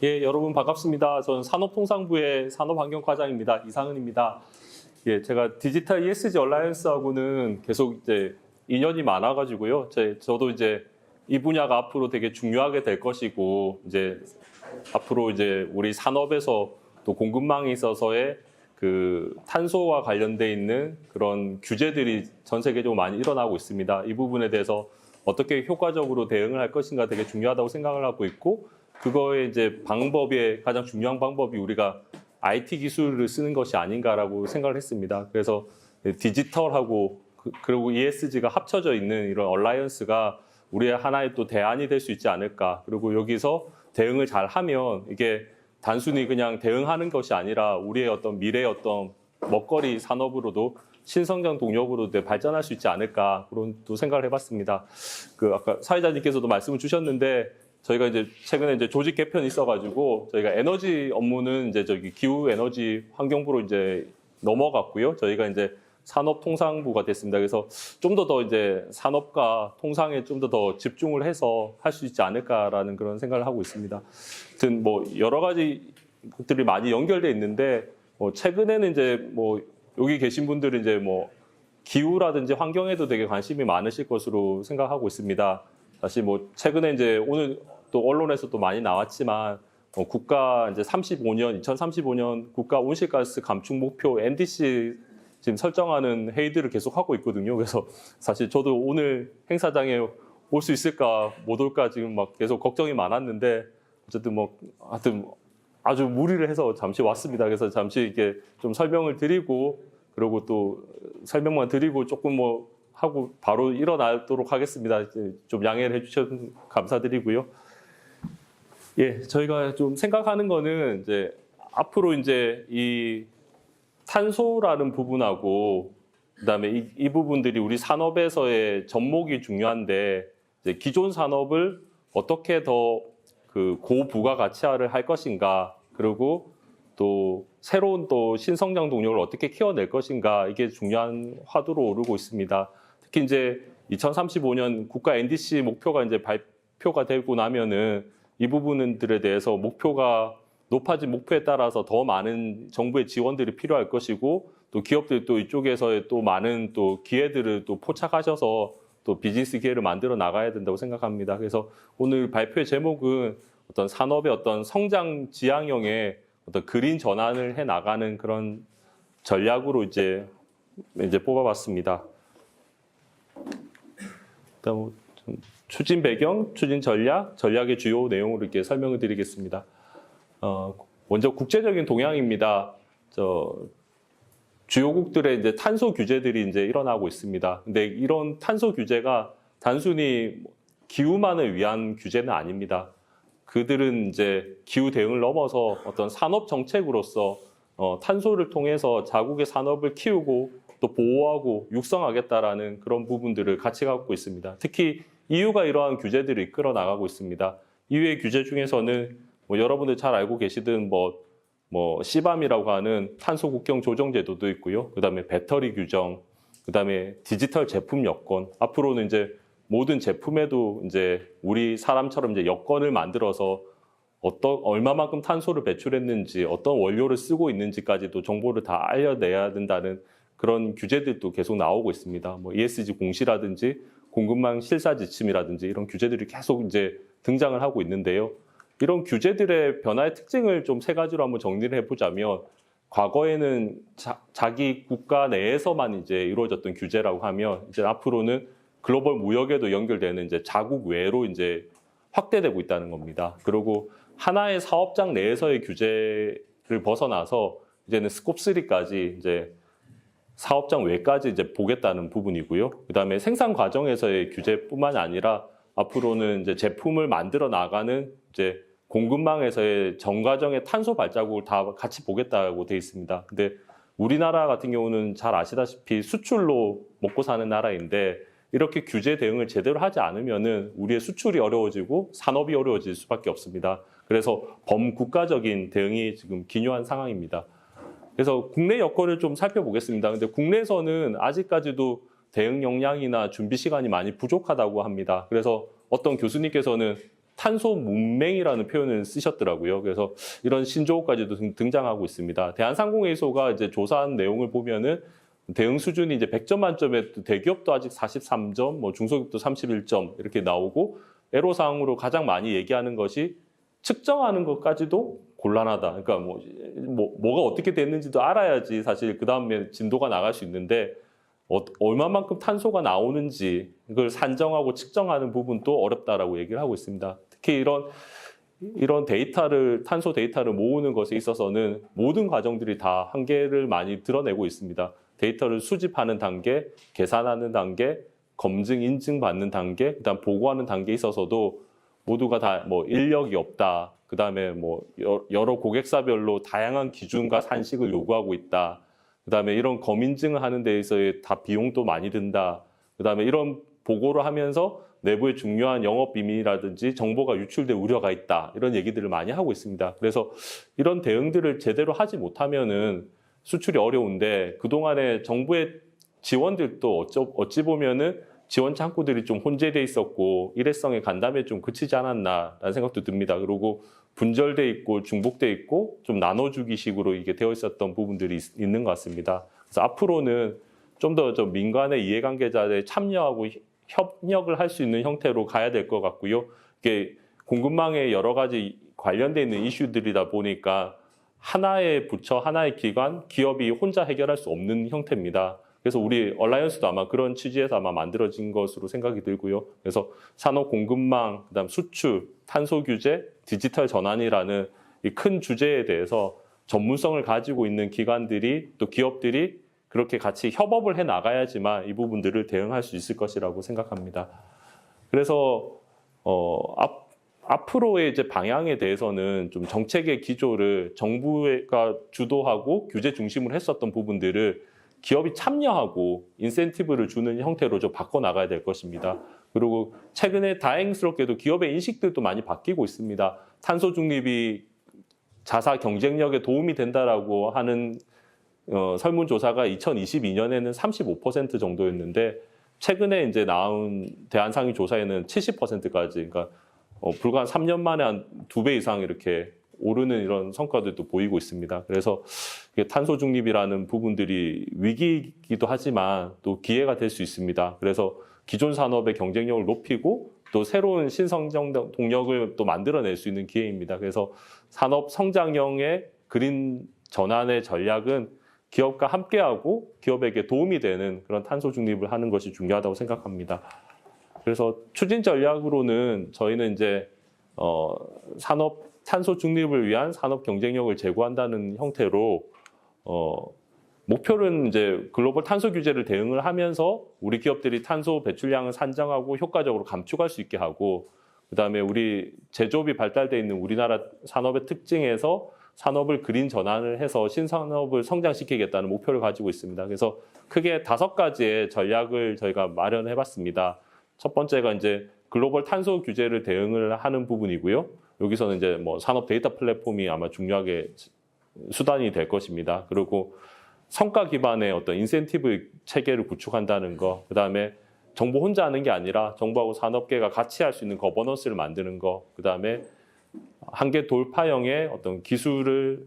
예, 여러분 반갑습니다. 저는 산업통상부의 산업환경과장입니다. 이상은입니다. 예, 제가 디지털 ESG 얼라이언스하고는 계속 이제 인연이 많아가지고요. 저도 이제 이 분야가 앞으로 되게 중요하게 될 것이고, 이제 앞으로 이제 우리 산업에서 또 공급망에 있어서의 그 탄소와 관련돼 있는 그런 규제들이 전 세계적으로 많이 일어나고 있습니다. 이 부분에 대해서 어떻게 효과적으로 대응을 할 것인가 되게 중요하다고 생각을 하고 있고, 그거의 이제 방법의 가장 중요한 방법이 우리가 IT 기술을 쓰는 것이 아닌가라고 생각을 했습니다. 그래서 디지털하고 그리고 ESG가 합쳐져 있는 이런 얼라이언스가 우리의 하나의 또 대안이 될 수 있지 않을까. 그리고 여기서 대응을 잘 하면 이게 단순히 그냥 대응하는 것이 아니라 우리의 어떤 미래의 어떤 먹거리 산업으로도 신성장 동력으로 발전할 수 있지 않을까 그런 또 생각을 해봤습니다. 아까 사회자님께서도 말씀을 주셨는데 저희가 이제 최근에 이제 조직 개편이 있어가지고 저희가 에너지 업무는 이제 기후 에너지 환경부로 이제 넘어갔고요. 저희가 이제 산업통상부가 됐습니다. 그래서 좀 더 이제 산업과 통상에 좀 더 집중을 해서 할 수 있지 않을까라는 그런 생각을 하고 있습니다. 하여튼 뭐 여러 가지 것들이 많이 연결돼 있는데 최근에는 이제 여기 계신 분들은 이제 기후라든지 환경에도 되게 관심이 많으실 것으로 생각하고 있습니다. 사실 최근에 이제 오늘 또 언론에서 또 많이 나왔지만 국가 이제 2035년 국가 온실가스 감축 목표 NDC 지금 설정하는 회의들을 계속 하고 있거든요. 그래서 사실 저도 오늘 행사장에 올 수 있을까 못 올까 지금 계속 걱정이 많았는데 어쨌든 하여튼 아주 무리를 해서 잠시 왔습니다. 그래서 잠시 이렇게 좀 설명을 드리고 그리고 또 설명만 드리고 조금 하고 바로 일어나도록 하겠습니다. 좀 양해를 해주셔서 감사드리고요. 예, 저희가 좀 생각하는 거는 이제 앞으로 이제 이 탄소라는 부분하고 그다음에 이 부분들이 우리 산업에서의 접목이 중요한데 이제 기존 산업을 어떻게 더 고부가가치화를 할 것인가 그리고 또 새로운 또 신성장 동력을 어떻게 키워낼 것인가 이게 중요한 화두로 오르고 있습니다. 특히 이제 2035년 국가 NDC 목표가 이제 발표가 되고 나면은 이 부분들에 대해서 목표가 높아진 목표에 따라서 더 많은 정부의 지원들이 필요할 것이고 또 기업들 또 이쪽에서의 또 많은 또 기회들을 또 포착하셔서 또 비즈니스 기회를 만들어 나가야 된다고 생각합니다. 그래서 오늘 발표의 제목은 어떤 산업의 어떤 성장 지향형의 어떤 그린 전환을 해 나가는 그런 전략으로 이제 뽑아봤습니다. 그다음 추진 배경, 추진 전략, 전략의 주요 내용으로 이렇게 설명을 드리겠습니다. 먼저 국제적인 동향입니다. 주요국들의 이제 탄소 규제들이 이제 일어나고 있습니다. 근데 이런 탄소 규제가 단순히 기후만을 위한 규제는 아닙니다. 그들은 이제 기후 대응을 넘어서 어떤 산업 정책으로서 탄소를 통해서 자국의 산업을 키우고 또 보호하고 육성하겠다라는 그런 부분들을 같이 갖고 있습니다. 특히 EU가 이러한 규제들을 이끌어 나가고 있습니다. EU의 규제 중에서는 여러분들 잘 알고 계시던 CBAM이라고 하는 탄소 국경 조정 제도도 있고요. 그다음에 배터리 규정, 그다음에 디지털 제품 여건. 앞으로는 이제 모든 제품에도 이제 우리 사람처럼 이제 여건을 만들어서 얼마만큼 탄소를 배출했는지, 어떤 원료를 쓰고 있는지까지도 정보를 다 알려내야 된다는 그런 규제들도 계속 나오고 있습니다. ESG 공시라든지 공급망 실사 지침이라든지 이런 규제들이 계속 이제 등장을 하고 있는데요. 이런 규제들의 변화의 특징을 좀 세 가지로 한번 정리를 해보자면 과거에는 자기 국가 내에서만 이제 이루어졌던 규제라고 하면 이제 앞으로는 글로벌 무역에도 연결되는 이제 자국 외로 이제 확대되고 있다는 겁니다. 그리고 하나의 사업장 내에서의 규제를 벗어나서 이제는 스콥 3까지 이제 사업장 외까지 이제 보겠다는 부분이고요. 그다음에 생산 과정에서의 규제뿐만 아니라 앞으로는 이제 제품을 만들어 나가는 이제 공급망에서의 전 과정의 탄소 발자국을 다 같이 보겠다고 돼 있습니다. 근데 우리나라 같은 경우는 잘 아시다시피 수출로 먹고 사는 나라인데 이렇게 규제 대응을 제대로 하지 않으면은 우리의 수출이 어려워지고 산업이 어려워질 수밖에 없습니다. 그래서 범국가적인 대응이 지금 기요한 상황입니다. 그래서 국내 여건을 좀 살펴보겠습니다. 근데 국내에서는 아직까지도 대응 역량이나 준비 시간이 많이 부족하다고 합니다. 그래서 어떤 교수님께서는 탄소 문맹이라는 표현을 쓰셨더라고요. 그래서 이런 신조어까지도 등장하고 있습니다. 대한상공회의소가 이제 조사한 내용을 보면은 대응 수준이 이제 100점 만점에 대기업도 아직 43점, 뭐 중소기업도 31점 이렇게 나오고 애로사항으로 가장 많이 얘기하는 것이 측정하는 것까지도 곤란하다. 그러니까 뭐가 어떻게 됐는지도 알아야지 사실 그 다음에 진도가 나갈 수 있는데 얼마만큼 탄소가 나오는지 그걸 산정하고 측정하는 부분도 어렵다라고 얘기를 하고 있습니다. 특히 이런 데이터를 탄소 데이터를 모으는 것에 있어서는 모든 과정들이 다 한계를 많이 드러내고 있습니다. 데이터를 수집하는 단계, 계산하는 단계, 검증, 인증받는 단계, 그다음 보고하는 단계에 있어서도 모두가 다 뭐 인력이 없다. 그다음에 뭐 여러 고객사별로 다양한 기준과 산식을 요구하고 있다. 그다음에 이런 검인증을 하는 데에서의 다 비용도 많이 든다. 그다음에 이런 보고를 하면서 내부의 중요한 영업 비밀이라든지 정보가 유출될 우려가 있다. 이런 얘기들을 많이 하고 있습니다. 그래서 이런 대응들을 제대로 하지 못하면은 수출이 어려운데 그동안에 정부의 지원들도 어찌 보면은 지원 창구들이 좀 혼재돼 있었고 일회성의 간담회 좀 그치지 않았나라는 생각도 듭니다. 그리고 분절돼 있고 중복돼 있고 좀 나눠주기식으로 이게 되어 있었던 부분들이 있는 것 같습니다. 그래서 앞으로는 좀 더 민간의 이해관계자들이 참여하고 협력을 할 수 있는 형태로 가야 될 것 같고요. 이게 공급망에 여러 가지 관련돼 있는 이슈들이다 보니까 하나의 부처, 하나의 기관, 기업이 혼자 해결할 수 없는 형태입니다. 그래서 우리 얼라이언스도 아마 그런 취지에서 아마 만들어진 것으로 생각이 들고요. 그래서 산업 공급망, 그다음 수출, 탄소 규제, 디지털 전환이라는 이 큰 주제에 대해서 전문성을 가지고 있는 기관들이 또 기업들이 그렇게 같이 협업을 해 나가야지만 이 부분들을 대응할 수 있을 것이라고 생각합니다. 그래서 앞으로의 이제 방향에 대해서는 좀 정책의 기조를 정부가 주도하고 규제 중심으로 했었던 부분들을 기업이 참여하고 인센티브를 주는 형태로 좀 바꿔나가야 될 것입니다. 그리고 최근에 다행스럽게도 기업의 인식들도 많이 바뀌고 있습니다. 탄소 중립이 자사 경쟁력에 도움이 된다라고 하는 설문조사가 2022년에는 35% 정도였는데 최근에 이제 나온 대한상위 조사에는 70%까지, 그러니까 불과 한 3년 만에 한 2배 이상 이렇게 오르는 이런 성과들도 보이고 있습니다. 그래서 탄소 중립이라는 부분들이 위기이기도 하지만 또 기회가 될 수 있습니다. 그래서 기존 산업의 경쟁력을 높이고 또 새로운 신성장 동력을 또 만들어낼 수 있는 기회입니다. 그래서 산업 성장형의 그린 전환의 전략은 기업과 함께하고 기업에게 도움이 되는 그런 탄소 중립을 하는 것이 중요하다고 생각합니다. 그래서 추진 전략으로는 저희는 이제 산업 탄소 중립을 위한 산업 경쟁력을 제고한다는 형태로 목표는 이제 글로벌 탄소 규제를 대응을 하면서 우리 기업들이 탄소 배출량을 산정하고 효과적으로 감축할 수 있게 하고 그다음에 우리 제조업이 발달돼 있는 우리나라 산업의 특징에서 산업을 그린 전환을 해서 신산업을 성장시키겠다는 목표를 가지고 있습니다. 그래서 크게 5가지의 전략을 저희가 마련해 봤습니다. 첫 번째가 이제 글로벌 탄소 규제를 대응을 하는 부분이고요. 여기서는 이제 뭐 산업 데이터 플랫폼이 아마 중요하게 수단이 될 것입니다. 그리고 성과 기반의 어떤 인센티브 체계를 구축한다는 거, 그다음에 정부 혼자 하는 게 아니라 정부하고 산업계가 같이 할 수 있는 거버넌스를 만드는 거, 그다음에 한계 돌파형의 어떤 기술을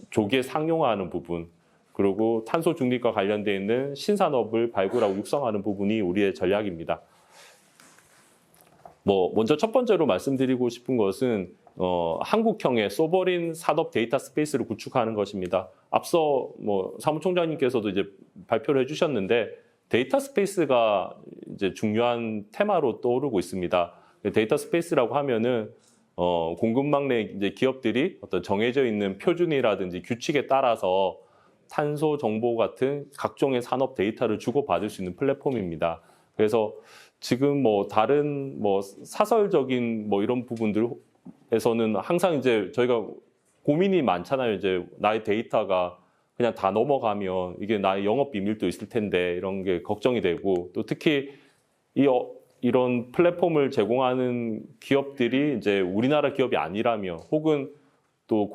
조기에 상용화하는 부분, 그리고 탄소 중립과 관련되어 있는 신산업을 발굴하고 육성하는 부분이 우리의 전략입니다. 먼저 첫 번째로 말씀드리고 싶은 것은 한국형의 소버린 산업 데이터 스페이스를 구축하는 것입니다. 앞서 사무총장님께서도 이제 발표를 해주셨는데 데이터 스페이스가 이제 중요한 테마로 떠오르고 있습니다. 데이터 스페이스라고 하면은 공급망 내 이제 기업들이 어떤 정해져 있는 표준이라든지 규칙에 따라서 탄소 정보 같은 각종의 산업 데이터를 주고받을 수 있는 플랫폼입니다. 그래서 지금 다른 사설적인 이런 부분들에서는 항상 이제 저희가 고민이 많잖아요. 이제 나의 데이터가 그냥 다 넘어가면 이게 나의 영업 비밀도 있을 텐데 이런 게 걱정이 되고 또 특히 이런 플랫폼을 제공하는 기업들이 이제 우리나라 기업이 아니라면 혹은 또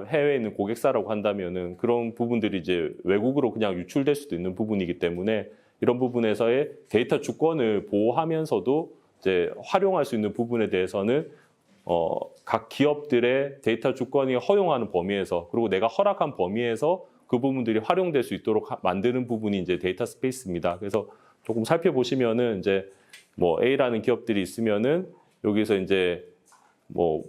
해외에 있는 고객사라고 한다면은 그런 부분들이 이제 외국으로 그냥 유출될 수도 있는 부분이기 때문에 이런 부분에서의 데이터 주권을 보호하면서도 이제 활용할 수 있는 부분에 대해서는 각 기업들의 데이터 주권이 허용하는 범위에서 그리고 내가 허락한 범위에서 그 부분들이 활용될 수 있도록 만드는 부분이 이제 데이터 스페이스입니다. 그래서 조금 살펴보시면은 이제 뭐 A라는 기업들이 있으면은 여기서 이제 뭐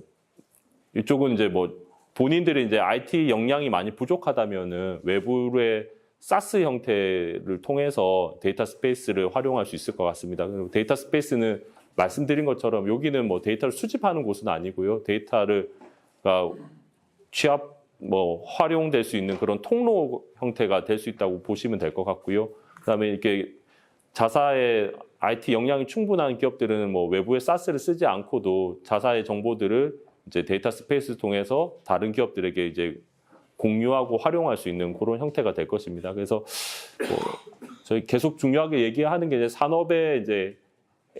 이쪽은 이제 뭐 본인들이 이제 IT 역량이 많이 부족하다면은 외부의 사스 형태를 통해서 데이터 스페이스를 활용할 수 있을 것 같습니다. 그리고 데이터 스페이스는 말씀드린 것처럼 여기는 뭐 데이터를 수집하는 곳은 아니고요. 데이터를 취합 뭐 활용될 수 있는 그런 통로 형태가 될 수 있다고 보시면 될 것 같고요. 그다음에 이렇게 자사의 IT 역량이 충분한 기업들은 뭐 외부의 사스를 쓰지 않고도 자사의 정보들을 이제 데이터 스페이스를 통해서 다른 기업들에게 이제 공유하고 활용할 수 있는 그런 형태가 될 것입니다. 그래서 뭐 저희 계속 중요하게 얘기하는 게 이제 산업의 이제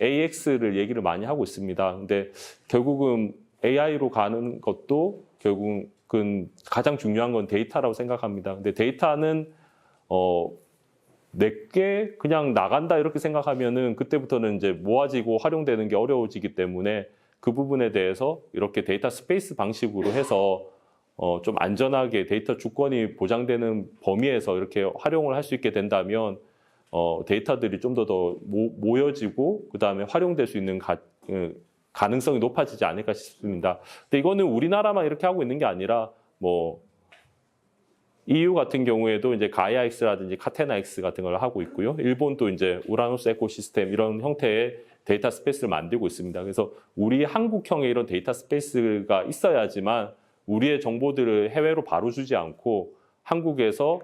AX를 얘기를 많이 하고 있습니다. 근데 결국은 AI로 가는 것도 결국은 가장 중요한 건 데이터라고 생각합니다. 근데 데이터는 내게 그냥 나간다 이렇게 생각하면은 그때부터는 이제 모아지고 활용되는 게 어려워지기 때문에 그 부분에 대해서 이렇게 데이터 스페이스 방식으로 해서 좀 안전하게 데이터 주권이 보장되는 범위에서 이렇게 활용을 할 수 있게 된다면 데이터들이 좀 더 모여지고 그다음에 활용될 수 있는 가능성이 높아지지 않을까 싶습니다. 근데 이거는 우리나라만 이렇게 하고 있는 게 아니라 뭐 EU 같은 경우에도 이제 가이아엑스라든지 카테나엑스 같은 걸 하고 있고요. 일본도 이제 우라노스 에코시스템 이런 형태의 데이터 스페이스를 만들고 있습니다. 그래서 우리 한국형의 이런 데이터 스페이스가 있어야지만 우리의 정보들을 해외로 바로 주지 않고 한국에서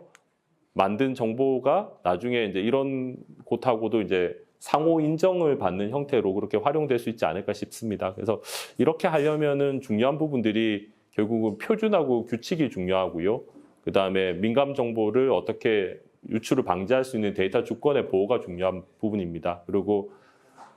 만든 정보가 나중에 이제 이런 곳하고도 이제 상호 인정을 받는 형태로 그렇게 활용될 수 있지 않을까 싶습니다. 그래서 이렇게 하려면은 중요한 부분들이 결국은 표준하고 규칙이 중요하고요. 그 다음에 민감 정보를 어떻게 유출을 방지할 수 있는 데이터 주권의 보호가 중요한 부분입니다. 그리고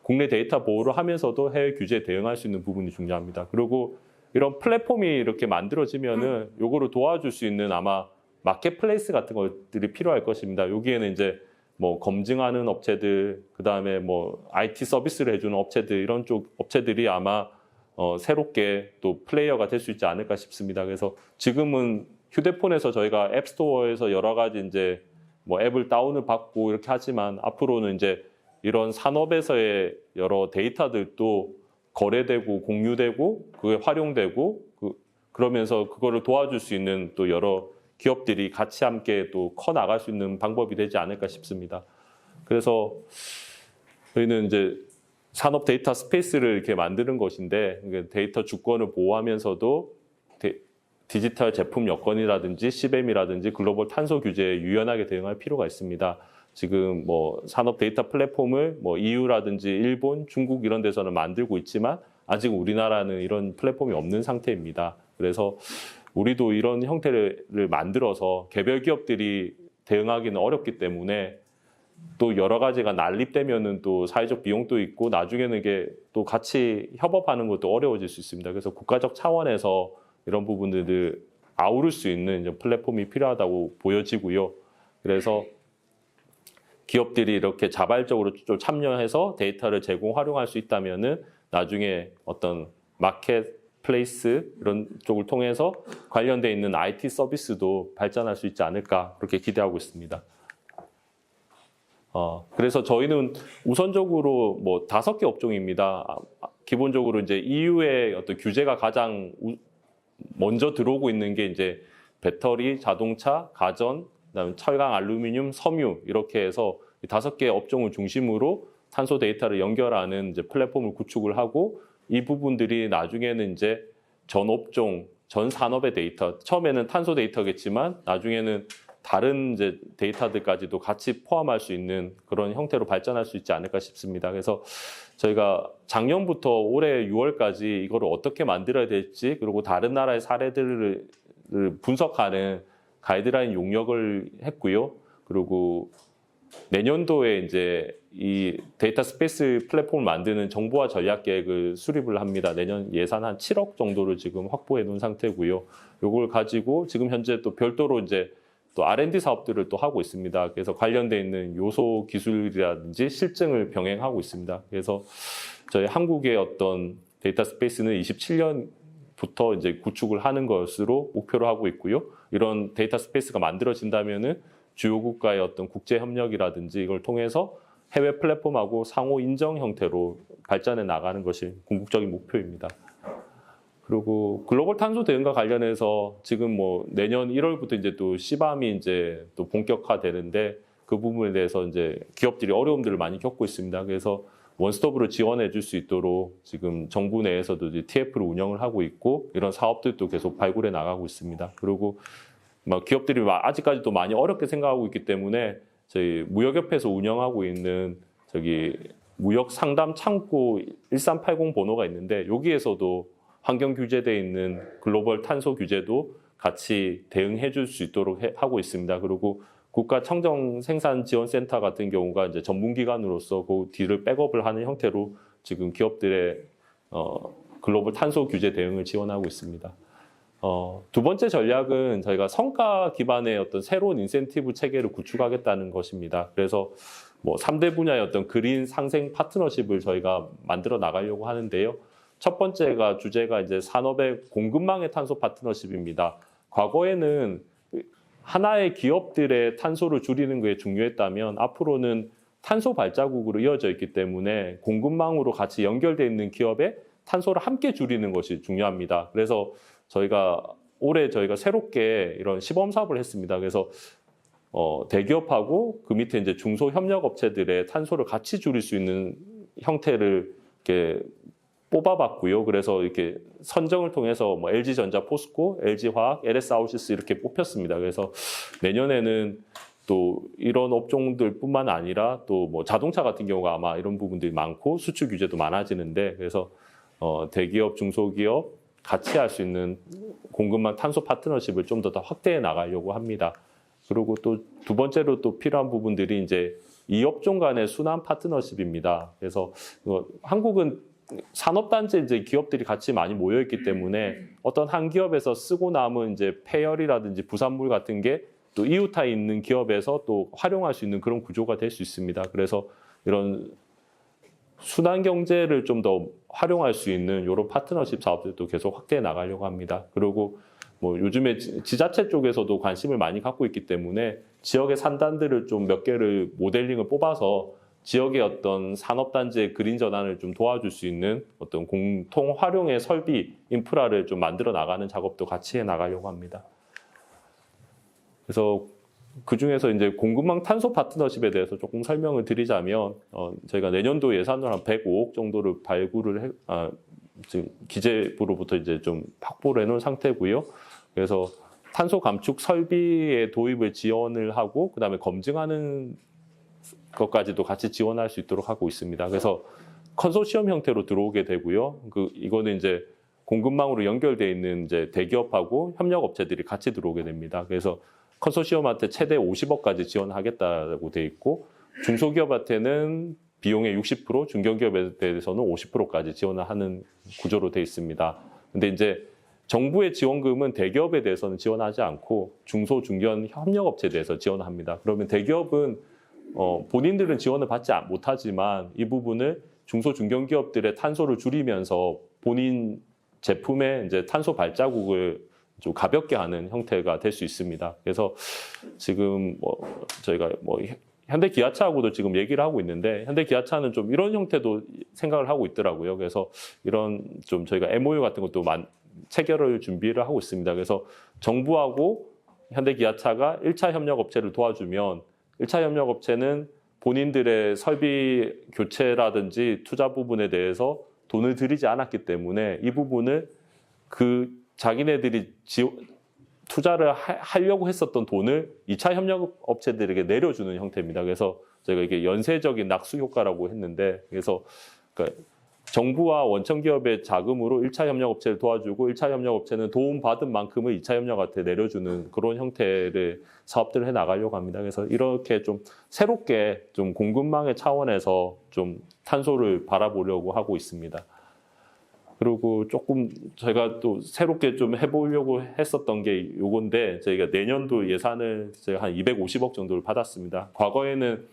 국내 데이터 보호를 하면서도 해외 규제에 대응할 수 있는 부분이 중요합니다. 그리고 이런 플랫폼이 이렇게 만들어지면은 요거를 도와줄 수 있는 아마 마켓플레이스 같은 것들이 필요할 것입니다. 여기에는 이제 뭐 검증하는 업체들, 그 다음에 뭐 IT 서비스를 해주는 업체들 이런 쪽 업체들이 아마 새롭게 또 플레이어가 될 수 있지 않을까 싶습니다. 그래서 지금은 휴대폰에서 저희가 앱스토어에서 여러 가지 이제 뭐 앱을 다운을 받고 이렇게 하지만 앞으로는 이제 이런 산업에서의 여러 데이터들도 거래되고 공유되고 그게 활용되고 그러면서 그거를 도와줄 수 있는 또 여러 기업들이 같이 함께 또 커 나갈 수 있는 방법이 되지 않을까 싶습니다. 그래서 저희는 이제 산업 데이터 스페이스를 이렇게 만드는 것인데 데이터 주권을 보호하면서도 디지털 제품 여건이라든지 CBAM이라든지 글로벌 탄소 규제에 유연하게 대응할 필요가 있습니다. 지금 뭐 산업 데이터 플랫폼을 뭐 EU라든지 일본, 중국 이런 데서는 만들고 있지만 아직 우리나라는 이런 플랫폼이 없는 상태입니다. 그래서 우리도 이런 형태를 만들어서 개별 기업들이 대응하기는 어렵기 때문에 또 여러 가지가 난립되면은 또 사회적 비용도 있고 나중에는 이게 또 같이 협업하는 것도 어려워질 수 있습니다. 그래서 국가적 차원에서 이런 부분들을 아우를 수 있는 플랫폼이 필요하다고 보여지고요. 그래서 기업들이 이렇게 자발적으로 좀 참여해서 데이터를 제공, 활용할 수 있다면은 나중에 어떤 마켓플레이스 이런 쪽을 통해서 관련돼 있는 IT 서비스도 발전할 수 있지 않을까 그렇게 기대하고 있습니다. 그래서 저희는 우선적으로 뭐 5개 업종입니다. 기본적으로 이제 EU의 어떤 규제가 가장 먼저 들어오고 있는 게 이제 배터리, 자동차, 가전, 그다음에 철강, 알루미늄, 섬유 이렇게 해서 5개 업종을 중심으로 탄소 데이터를 연결하는 이제 플랫폼을 구축을 하고 이 부분들이 나중에는 이제 전 업종, 전 산업의 데이터, 처음에는 탄소 데이터겠지만 나중에는 다른 이제 데이터들까지도 같이 포함할 수 있는 그런 형태로 발전할 수 있지 않을까 싶습니다. 그래서 저희가 작년부터 올해 6월까지 이거를 어떻게 만들어야 될지 그리고 다른 나라의 사례들을 분석하는 가이드라인 용역을 했고요. 그리고 내년도에 이제 이 데이터 스페이스 플랫폼을 만드는 정보화 전략 계획을 수립을 합니다. 내년 예산 한 7억 정도를 지금 확보해 놓은 상태고요. 이걸 가지고 지금 현재 또 별도로 이제 또 R&D 사업들을 또 하고 있습니다. 그래서 관련돼 있는 요소 기술이라든지 실증을 병행하고 있습니다. 그래서 저희 한국의 어떤 데이터 스페이스는 27년부터 이제 구축을 하는 것으로 목표로 하고 있고요. 이런 데이터 스페이스가 만들어진다면은 주요 국가의 어떤 국제 협력이라든지 이걸 통해서 해외 플랫폼하고 상호 인정 형태로 발전해 나가는 것이 궁극적인 목표입니다. 그리고 글로벌 탄소 대응과 관련해서 지금 뭐 내년 1월부터 이제 또 시밤이 이제 또 본격화되는데 그 부분에 대해서 이제 기업들이 어려움들을 많이 겪고 있습니다. 그래서 원스톱으로 지원해 줄 수 있도록 지금 정부 내에서도 이제 TF를 운영을 하고 있고 이런 사업들도 계속 발굴해 나가고 있습니다. 그리고 막 기업들이 아직까지도 많이 어렵게 생각하고 있기 때문에 저희 무역협회에서 운영하고 있는 저기 무역 상담 창구 1380 번호가 있는데 여기에서도 환경 규제되어 있는 글로벌 탄소 규제도 같이 대응해 줄 수 있도록 하고 있습니다. 그리고 국가 청정 생산 지원 센터 같은 경우가 이제 전문 기관으로서 그 뒤를 백업을 하는 형태로 지금 기업들의 글로벌 탄소 규제 대응을 지원하고 있습니다. 두 번째 전략은 저희가 성과 기반의 어떤 새로운 인센티브 체계를 구축하겠다는 것입니다. 그래서 뭐 3대 분야의 어떤 그린 상생 파트너십을 저희가 만들어 나가려고 하는데요. 첫 번째가 주제가 이제 산업의 공급망의 탄소 파트너십입니다. 과거에는 하나의 기업들의 탄소를 줄이는 게 중요했다면 앞으로는 탄소 발자국으로 이어져 있기 때문에 공급망으로 같이 연결되어 있는 기업의 탄소를 함께 줄이는 것이 중요합니다. 그래서 올해 저희가 새롭게 이런 시범 사업을 했습니다. 그래서 대기업하고 그 밑에 이제 중소협력업체들의 탄소를 같이 줄일 수 있는 형태를 이렇게 뽑아봤고요. 그래서 이렇게 선정을 통해서 뭐 LG전자, 포스코, LG화학, LS아웃시스 이렇게 뽑혔습니다. 그래서 내년에는 또 이런 업종들뿐만 아니라 또 뭐 자동차 같은 경우가 아마 이런 부분들이 많고 수출 규제도 많아지는데 그래서 대기업, 중소기업 같이 할 수 있는 공급망 탄소 파트너십을 좀 더 확대해 나가려고 합니다. 그리고 또 두 번째로 또 필요한 부분들이 이제 이 업종 간의 순환 파트너십입니다. 그래서 한국은 산업단지 이제 기업들이 같이 많이 모여 있기 때문에 어떤 한 기업에서 쓰고 남은 이제 폐열이라든지 부산물 같은 게 또 이웃타에 있는 기업에서 또 활용할 수 있는 그런 구조가 될 수 있습니다. 그래서 이런 순환 경제를 좀 더 활용할 수 있는 이런 파트너십 사업들도 계속 확대해 나가려고 합니다. 그리고 뭐 요즘에 지자체 쪽에서도 관심을 많이 갖고 있기 때문에 지역의 산단들을 좀 몇 개를 모델링을 뽑아서 지역의 어떤 산업단지의 그린 전환을 좀 도와줄 수 있는 어떤 공통 활용의 설비, 인프라를 좀 만들어 나가는 작업도 같이 해 나가려고 합니다. 그래서 그 중에서 이제 공급망 탄소 파트너십에 대해서 조금 설명을 드리자면, 저희가 내년도 예산으로 한 105억 정도를 발굴을 지금 기재부로부터 이제 좀 확보를 해놓은 상태고요. 그래서 탄소 감축 설비의 도입을 지원을 하고, 그 다음에 검증하는 것까지도 같이 지원할 수 있도록 하고 있습니다. 그래서 컨소시엄 형태로 들어오게 되고요. 이거는 이제 공급망으로 연결되어 있는 이제 대기업하고 협력업체들이 같이 들어오게 됩니다. 그래서 컨소시엄한테 최대 50억까지 지원하겠다고 돼 있고 중소기업한테는 비용의 60%, 중견기업에 대해서는 50%까지 지원을 하는 구조로 돼 있습니다. 근데 이제 정부의 지원금은 대기업에 대해서는 지원하지 않고 중소, 중견 협력업체에 대해서 지원합니다. 그러면 대기업은 본인들은 지원을 받지 못하지만 이 부분을 중소, 중견기업들의 탄소를 줄이면서 본인 제품의 이제 탄소 발자국을 좀 가볍게 하는 형태가 될 수 있습니다. 그래서 지금 저희가 현대기아차하고도 지금 얘기를 하고 있는데 현대기아차는 좀 이런 형태도 생각을 하고 있더라고요. 그래서 이런 좀 저희가 MOU 같은 것도 체결을 준비를 하고 있습니다. 그래서 정부하고 현대기아차가 1차 협력업체를 도와주면 1차 협력업체는 본인들의 설비 교체라든지 투자 부분에 대해서 돈을 들이지 않았기 때문에 이 부분을 자기네들이 투자를 하려고 했었던 돈을 2차 협력업체들에게 내려주는 형태입니다. 그래서 저희가 이게 연쇄적인 낙수 효과라고 했는데, 그래서 그러니까 정부와 원청기업의 자금으로 1차 협력업체를 도와주고 1차 협력업체는 도움받은 만큼을 2차 협력업체한테 내려주는 그런 형태의 사업들을 해 나가려고 합니다. 그래서 이렇게 좀 새롭게 좀 공급망의 차원에서 좀 탄소를 바라보려고 하고 있습니다. 그리고 조금 저희가 또 새롭게 좀 해보려고 했었던 게 요건데 저희가 내년도 예산을 제가 한 250억 정도를 받았습니다. 과거에는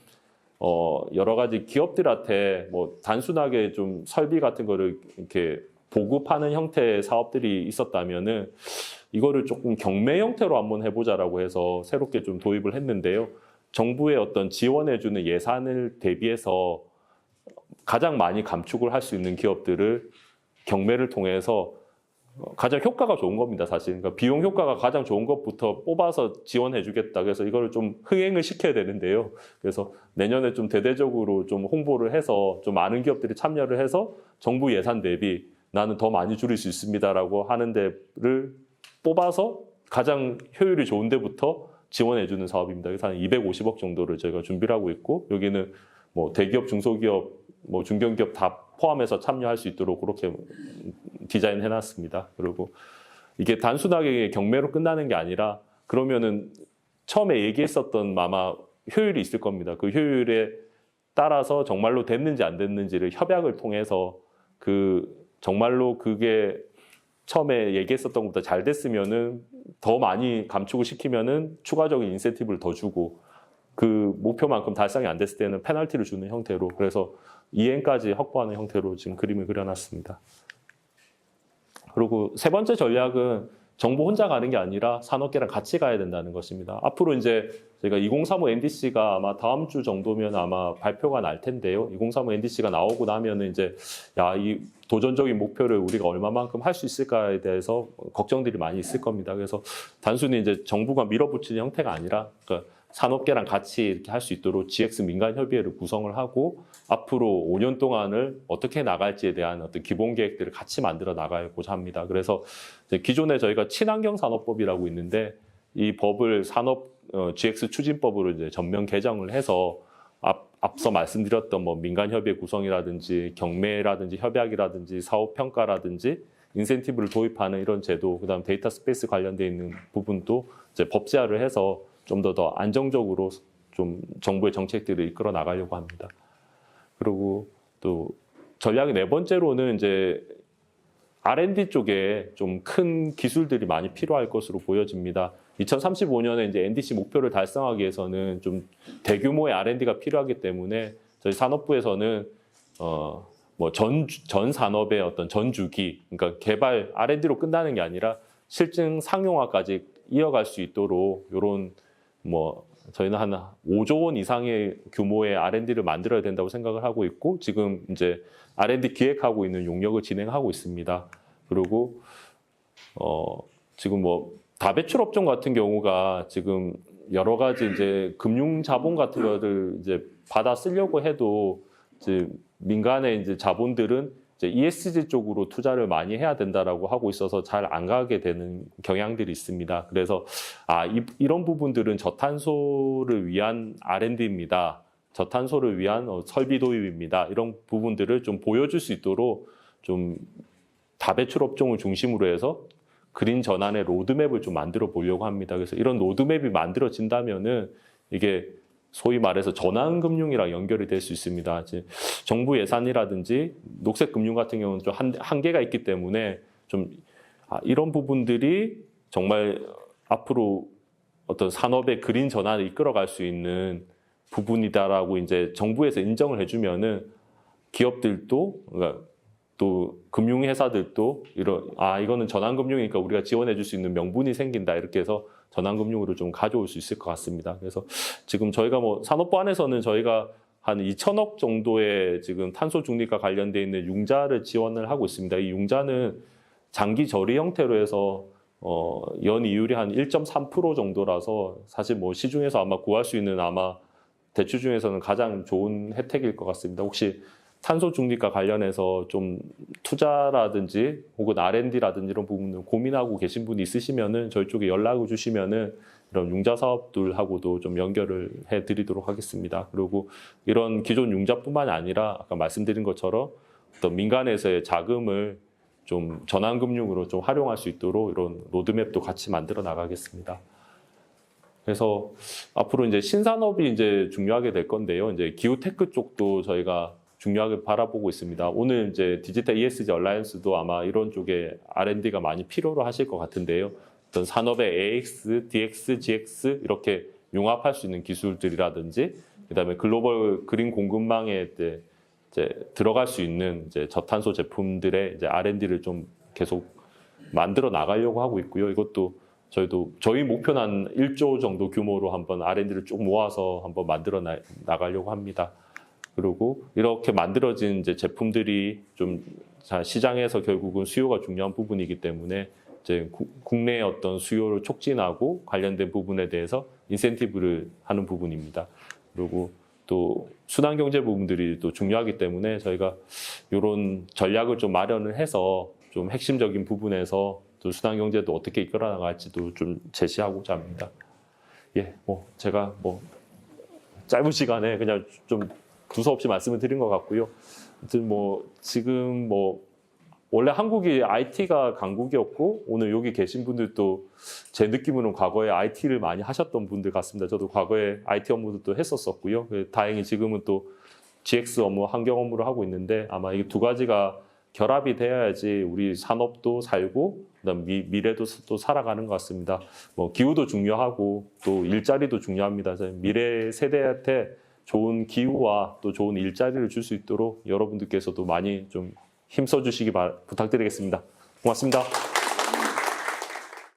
여러 가지 기업들한테 뭐 단순하게 좀 설비 같은 거를 이렇게 보급하는 형태의 사업들이 있었다면은 이거를 조금 경매 형태로 한번 해보자라고 해서 새롭게 좀 도입을 했는데요. 정부의 어떤 지원해주는 예산을 대비해서 가장 많이 감축을 할 수 있는 기업들을 경매를 통해서 가장 효과가 좋은 겁니다, 사실. 그러니까 비용 효과가 가장 좋은 것부터 뽑아서 지원해주겠다. 그래서 이거를 좀 흥행을 시켜야 되는데요. 그래서 내년에 좀 대대적으로 좀 홍보를 해서 좀 많은 기업들이 참여를 해서 정부 예산 대비 나는 더 많이 줄일 수 있습니다라고 하는 데를 뽑아서 가장 효율이 좋은 데부터 지원해주는 사업입니다. 그래서 한 250억 정도를 저희가 준비를 하고 있고 여기는 뭐 대기업, 중소기업, 뭐 중견기업 다 포함해서 참여할 수 있도록 그렇게 디자인해 놨습니다. 그리고 이게 단순하게 경매로 끝나는 게 아니라 그러면은 처음에 얘기했었던 아마 효율이 있을 겁니다. 그 효율에 따라서 정말로 됐는지 안 됐는지를 협약을 통해서 정말로 그게 처음에 얘기했었던 것보다 잘 됐으면은 더 많이 감축을 시키면은 추가적인 인센티브를 더 주고 그 목표만큼 달성이 안 됐을 때는 페널티를 주는 형태로 그래서 이행까지 확보하는 형태로 지금 그림을 그려놨습니다. 그리고 세 번째 전략은 정부 혼자 가는 게 아니라 산업계랑 같이 가야 된다는 것입니다. 앞으로 이제 저희가 2035 NDC가 아마 다음 주 정도면 아마 발표가 날 텐데요. 2035 NDC가 나오고 나면은 이제 이 도전적인 목표를 우리가 얼마만큼 할 수 있을까에 대해서 걱정들이 많이 있을 겁니다. 그래서 단순히 이제 정부가 밀어붙이는 형태가 아니라 그러니까 산업계랑 같이 이렇게 할 수 있도록 GX 민간협의회를 구성을 하고 앞으로 5년 동안을 어떻게 나갈지에 대한 어떤 기본 계획들을 같이 만들어 나가고자 합니다. 그래서 기존에 저희가 친환경 산업법이라고 있는데 이 법을 GX 추진법으로 이제 전면 개정을 해서 앞서 말씀드렸던 뭐 민간협의회 구성이라든지 경매라든지 협약이라든지 사업평가라든지 인센티브를 도입하는 이런 제도, 그다음 데이터 스페이스 관련돼 있는 부분도 이제 법제화를 해서 좀 더 안정적으로 좀 정부의 정책들을 이끌어 나가려고 합니다. 그리고 또 전략의 네 번째로는 이제 R&D 쪽에 좀 큰 기술들이 많이 필요할 것으로 보여집니다. 2035년에 이제 NDC 목표를 달성하기 위해서는 좀 대규모의 R&D가 필요하기 때문에 저희 산업부에서는 뭐 전 산업의 어떤 전주기, 그러니까 개발 R&D로 끝나는 게 아니라 실증 상용화까지 이어갈 수 있도록 이런 뭐 저희는 한 5조 원 이상의 규모의 R&D를 만들어야 된다고 생각을 하고 있고 지금 이제 R&D 기획하고 있는 용역을 진행하고 있습니다. 그리고 지금 뭐 다배출 업종 같은 경우가 지금 여러 가지 이제 금융 자본 같은 거를 이제 받아 쓰려고 해도 이제 민간의 이제 자본들은 이제 ESG 쪽으로 투자를 많이 해야 된다라고 하고 있어서 잘 안 가게 되는 경향들이 있습니다. 그래서 이런 부분들은 저탄소를 위한 R&D입니다. 저탄소를 위한 설비 도입입니다. 이런 부분들을 좀 보여줄 수 있도록 좀 다배출 업종을 중심으로 해서 그린 전환의 로드맵을 좀 만들어 보려고 합니다. 그래서 이런 로드맵이 만들어진다면은 이게 소위 말해서 전환금융이랑 연결이 될 수 있습니다. 정부 예산이라든지 녹색금융 같은 경우는 좀 한계가 있기 때문에 좀 이런 부분들이 정말 앞으로 어떤 산업의 그린 전환을 이끌어갈 수 있는 부분이다라고 이제 정부에서 인정을 해주면은 기업들도 그러니까 또 금융회사들도 이거는 전환금융이니까 우리가 지원해줄 수 있는 명분이 생긴다 이렇게 해서 전환금융으로 좀 가져올 수 있을 것 같습니다. 그래서 지금 저희가 뭐 산업부 안에서는 저희가 한 2천억 정도의 지금 탄소 중립과 관련돼 있는 융자를 지원을 하고 있습니다. 이 융자는 장기 저리 형태로 해서 연 이율이 한 1.3% 정도라서 사실 뭐 시중에서 아마 구할 수 있는 아마 대출 중에서는 가장 좋은 혜택일 것 같습니다. 혹시 탄소 중립과 관련해서 좀 투자라든지 혹은 R&D라든지 이런 부분을 고민하고 계신 분이 있으시면은 저희 쪽에 연락을 주시면은 이런 융자 사업들하고도 좀 연결을 해 드리도록 하겠습니다. 그리고 이런 기존 융자뿐만이 아니라 아까 말씀드린 것처럼 어떤 민간에서의 자금을 좀 전환금융으로 좀 활용할 수 있도록 이런 로드맵도 같이 만들어 나가겠습니다. 그래서 앞으로 이제 신산업이 이제 중요하게 될 건데요. 이제 기후테크 쪽도 저희가 중요하게 바라보고 있습니다. 오늘 이제 디지털 ESG 얼라이언스도 아마 이런 쪽에 R&D가 많이 필요로 하실 것 같은데요. 어떤 산업의 AX, DX, GX 이렇게 융합할 수 있는 기술들이라든지 그다음에 글로벌 그린 공급망에 이제 들어갈 수 있는 이제 저탄소 제품들의 이제 R&D를 좀 계속 만들어 나가려고 하고 있고요. 이것도 저희 목표는 한 1조 정도 규모로 한번 R&D를 쭉 모아서 한번 만들어 나가려고 합니다. 그리고 이렇게 만들어진 이제 제품들이 좀 시장에서 결국은 수요가 중요한 부분이기 때문에 이제 국내의 어떤 수요를 촉진하고 관련된 부분에 대해서 인센티브를 하는 부분입니다. 그리고 또 순환경제 부분들이 또 중요하기 때문에 저희가 이런 전략을 좀 마련을 해서 좀 핵심적인 부분에서 또 순환경제도 어떻게 이끌어 나갈지도 좀 제시하고자 합니다. 예, 제가 짧은 시간에 그냥 좀 두서없이 말씀을 드린 것 같고요. 아무튼 지금 원래 한국이 IT가 강국이었고 오늘 여기 계신 분들도 제 느낌으로는 과거에 IT를 많이 하셨던 분들 같습니다. 저도 과거에 IT 업무도 또 했었었고요. 다행히 지금은 또 GX 업무, 환경 업무를 하고 있는데 아마 이 두 가지가 결합이 돼야지 우리 산업도 살고 그다음 미래도 또 살아가는 것 같습니다. 기후도 중요하고 또 일자리도 중요합니다. 미래 세대한테 좋은 기후와 또 좋은 일자리를 줄 수 있도록 여러분들께서도 많이 좀 힘써 주시기 부탁드리겠습니다. 고맙습니다.